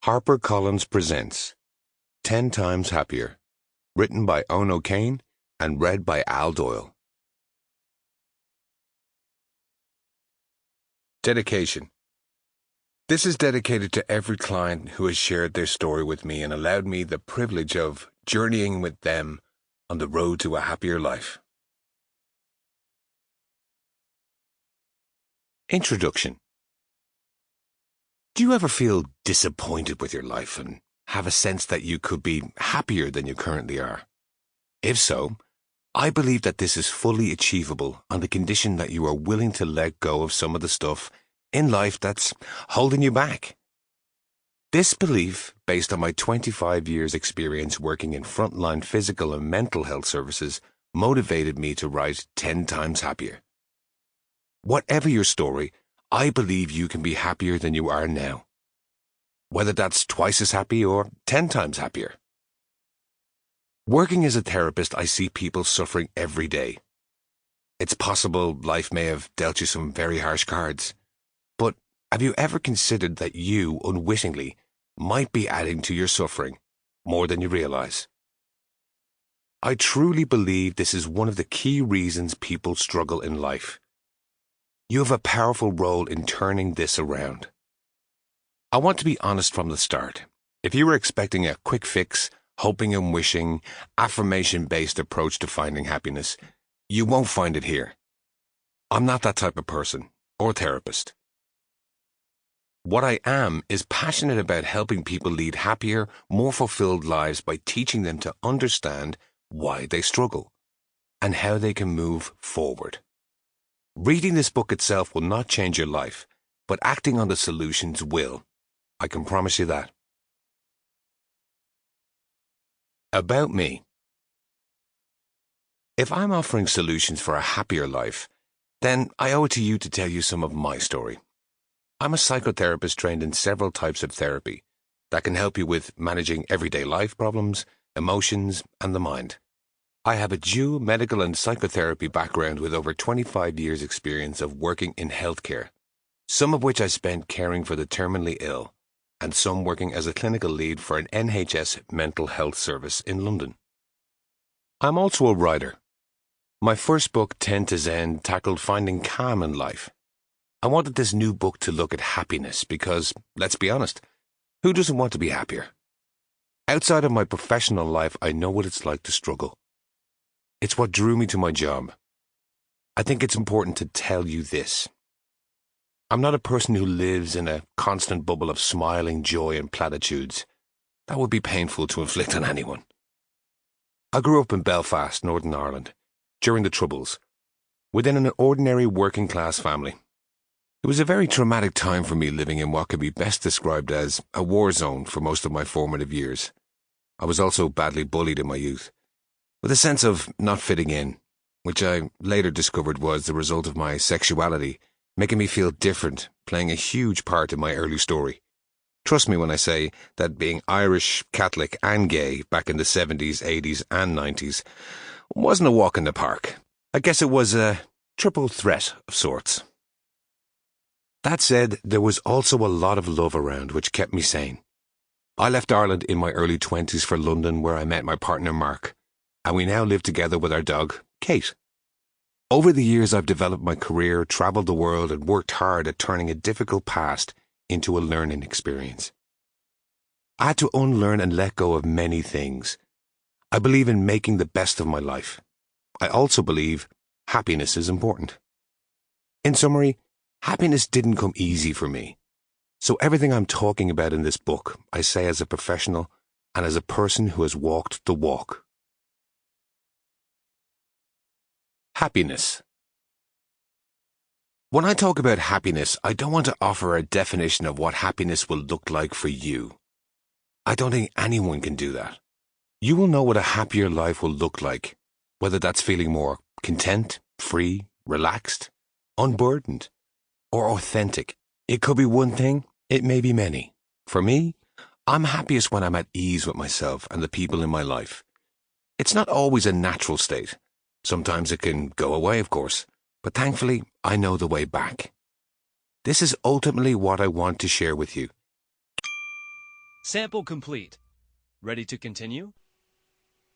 HarperCollins presents 10 Times Happier, written by Owen and read by Doyle. Dedication. This is dedicated to every client who has shared their story with me and allowed me the privilege of journeying with them on the road to a happier life. Introduction. Do you ever feel disappointed with your life and have a sense that you could be happier than you currently are? If so, I believe that this is fully achievable on the condition that you are willing to let go of some of the stuff in life that's holding you back. This belief, based on my 25 years' experience working in frontline physical and mental health services, motivated me to write 10 Times Happier. Whatever your story, I believe you can be happier than you are now. Whether that's twice as happy or 10 times happier. Working as a therapist, I see people suffering every day. It's possible life may have dealt you some very harsh cards. But have you ever considered that you, unwittingly, might be adding to your suffering more than you realize? I truly believe this is one of the key reasons people struggle in life. You have a powerful role in turning this around. I want to be honest from the start. If you were expecting a quick fix, hoping and wishing, affirmation-based approach to finding happiness, you won't find it here. I'm not that type of person or therapist. What I am is passionate about helping people lead happier, more fulfilled lives by teaching them to understand why they struggle and how they can move forward. Reading this book itself will not change your life, but acting on the solutions will. I can promise you that. About me. If I'm offering solutions for a happier life, then I owe it to you to tell you some of my story. I'm a psychotherapist trained in several types of therapy that can help you with managing everyday life problems, emotions, and the mind. I have a dual medical and psychotherapy background with over 25 years' experience of working in healthcare, some of which I spent caring for the terminally ill, and some working as a clinical lead for an NHS mental health service in London. I'm also a writer. My first book, 10 to Zen, tackled finding calm in life. I wanted this new book to look at happiness because, let's be honest, who doesn't want to be happier? Outside of my professional life, I know what it's like to struggle. It's what drew me to my job. I think it's important to tell you this. I'm not a person who lives in a constant bubble of smiling joy and platitudes. That would be painful to inflict on anyone. I grew up in Belfast, Northern Ireland, during the Troubles, within an ordinary working-class family. It was a very traumatic time for me living in what can be best described as a war zone for most of my formative years. I was also badly bullied in my youth, with a sense of not fitting in, which I later discovered was the result of my sexuality, making me feel different, playing a huge part in my early story. Trust me when I say that being Irish, Catholic and gay back in the 70s, 80s and 90s wasn't a walk in the park. I guess it was a triple threat of sorts. That said, there was also a lot of love around which kept me sane. I left Ireland in my early 20s for London where I met my partner Mark, and we now live together with our dog, Kate. Over the years I've developed my career, travelled the world and worked hard at turning a difficult past into a learning experience. I had to unlearn and let go of many things. I believe in making the best of my life. I also believe happiness is important. In summary, happiness didn't come easy for me. So everything I'm talking about in this book, I say as a professional and as a person who has walked the walk. Happiness. When I talk about happiness, I don't want to offer a definition of what happiness will look like for you. I don't think anyone can do that. You will know what a happier life will look like, whether that's feeling more content, free, relaxed, unburdened, or authentic. It could be one thing, it may be many. For me, I'm happiest when I'm at ease with myself and the people in my life. It's not always a natural state. Sometimes it can go away, of course, but thankfully, I know the way back. This is ultimately what I want to share with you. Sample complete. Ready to continue?